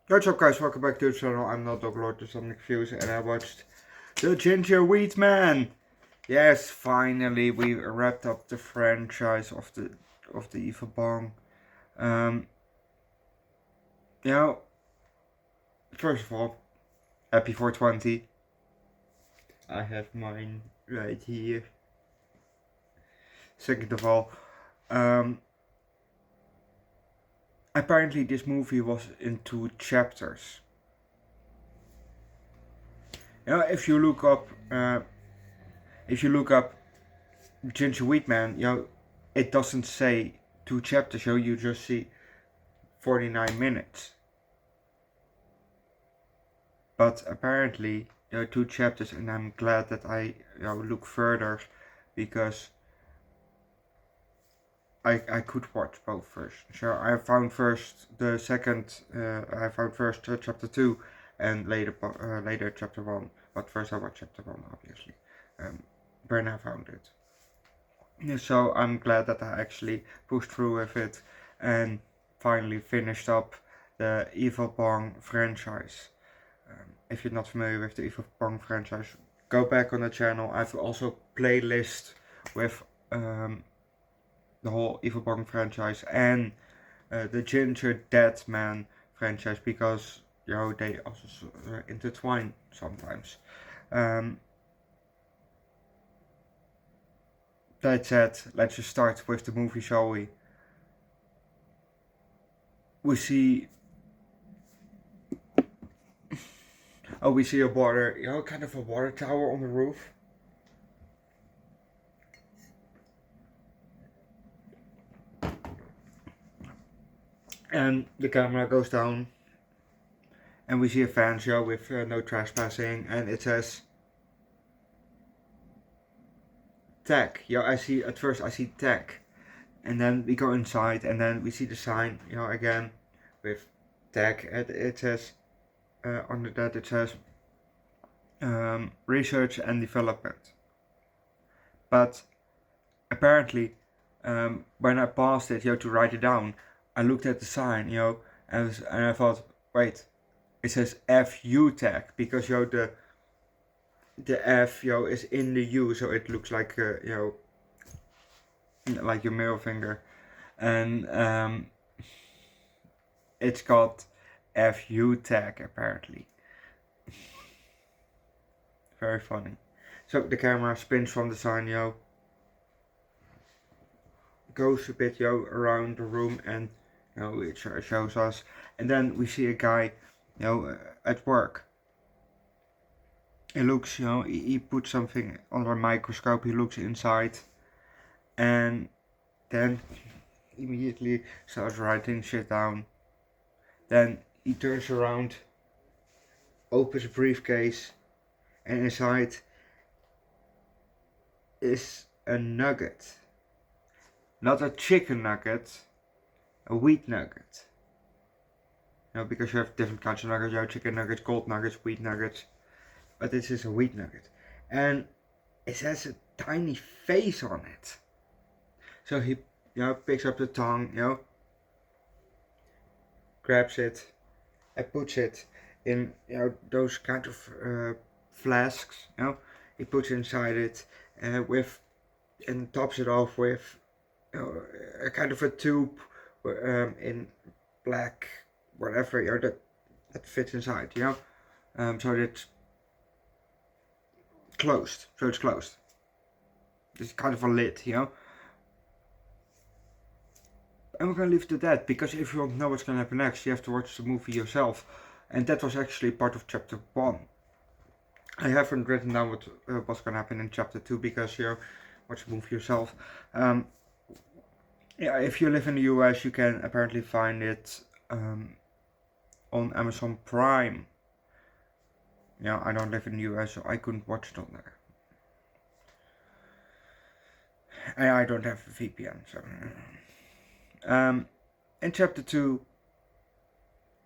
What's up guys, welcome back to the channel. I'm not Dog Lord, I'm confused, and I watched the Gingerweed Man. Yes, finally we wrapped up the franchise of the Evil Bong. You know, first of all, happy 420. I have mine right here. Second of all, apparently this movie was in 2 chapters. You know, if you look up Gingerweed Man, you know, it doesn't say 2 chapters, you just see 49 minutes. But apparently there are 2 chapters, and I'm glad that I look further, because I could watch both first. So I found first the second, I found first chapter 2 and later chapter 1. But first I watched chapter 1, obviously. When I found it. So I'm glad that I actually pushed through with it and finally finished up the Evil Bong franchise. If you're not familiar with the Evil Bong franchise, go back on the channel. I've also playlist with the whole Evil Bong franchise and the Ginger Dead Man franchise, because they also intertwine sometimes. That said, let's just start with the movie, shall we? We see a water, kind of a water tower on the roof. And the camera goes down, and we see a fan show with no trespassing, and it says tech. At first I see tech, and then we go inside, and then we see the sign, again with tech. It says under that it says research and development. But apparently, when I paused it, to write it down, I looked at the sign, and I thought, wait, it says FU Tech, because the F is in the U, so it looks like like your middle finger, and it's got FU Tech apparently. Very funny. So the camera spins from the sign, goes a bit, around the room, and it shows us, and then we see a guy, at work. He looks, he puts something under a microscope. He looks inside, and then immediately starts writing shit down. Then he turns around, opens a briefcase, and inside is a nugget. Not a chicken nugget, a wheat nugget. Because you have different kinds of nuggets, chicken nuggets, gold nuggets, wheat nuggets. But this is a wheat nugget. And it has a tiny face on it. So he, picks up the tongue, grabs it, and puts it in, those kind of flasks, he puts inside it and tops it off with a kind of a tube in black, whatever, that fits inside, so it's closed. So it's closed. It's kind of a lid, And we're gonna leave it at that, because if you want to know what's gonna happen next, you have to watch the movie yourself. And that was actually part of chapter 1. I haven't written down what's gonna happen in chapter 2, because watch the movie yourself. If you live in the US, you can apparently find it on Amazon Prime. I don't live in the US, so I couldn't watch it on there. And I don't have a VPN, so. In chapter 2,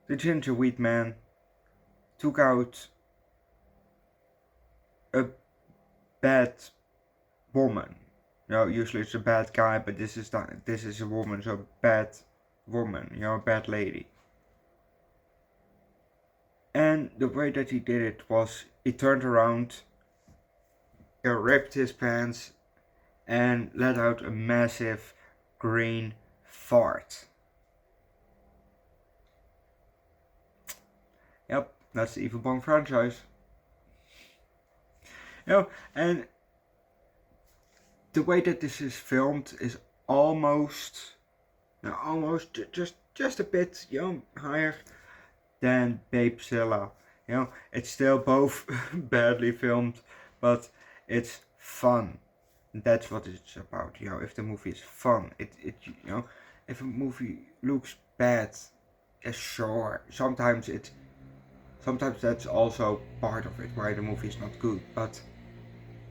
the Gingerweed Man took out a bad woman. Usually it's a bad guy, but this is a woman, so bad woman, a bad lady. And the way that he did it was he turned around, he ripped his pants, and let out a massive green fart. Yep, that's the Evil Bong franchise. And the way that this is filmed is almost just a bit higher than Babezilla. It's still both badly filmed, but it's fun. That's what it's about. If the movie is fun, if a movie looks bad, sure, sometimes that's also part of it, why the movie is not good. But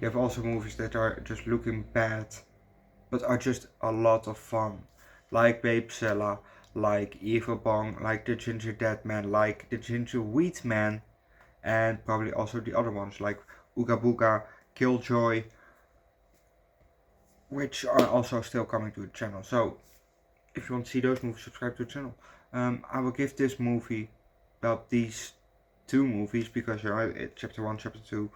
you have also movies that are just looking bad, but are just a lot of fun, like Babezilla, like Evil Bong, like the Ginger Dead Man, like the Gingerweed Man, and probably also the other ones like Ooga Booga, Killjoy, which are also still coming to the channel. So if you want to see those movies, subscribe to the channel. I will give this movie, well, these two movies, because chapter 1, chapter 2,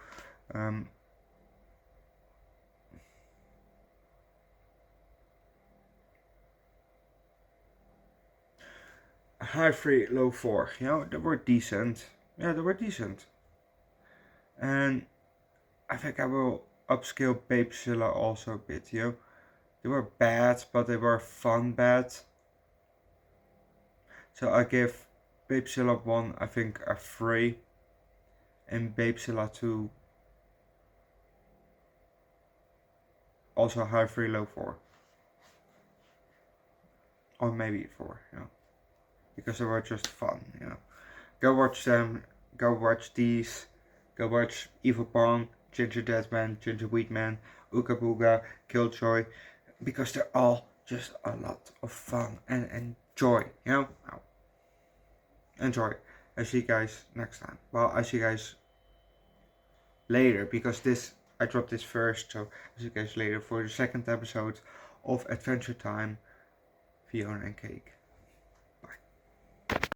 high 3, low 4. They were decent. Yeah, they were decent. And I think I will upscale Babezilla also a bit. They were bad, but they were fun bad. So I give Babezilla 1, I think, a 3, and Babezilla 2 also high 3, low 4. Or maybe 4, because they were just fun, Go watch them, go watch these, go watch Evil Bong, Ginger Dead Man, Gingerweed Man, Ooga Booga, Killjoy, because they're all just a lot of fun and enjoy, Enjoy. I see you guys next time. Well, I see you guys later, because I dropped this first, so I see you guys later for the second episode of Adventure Time, Fiona and Cake.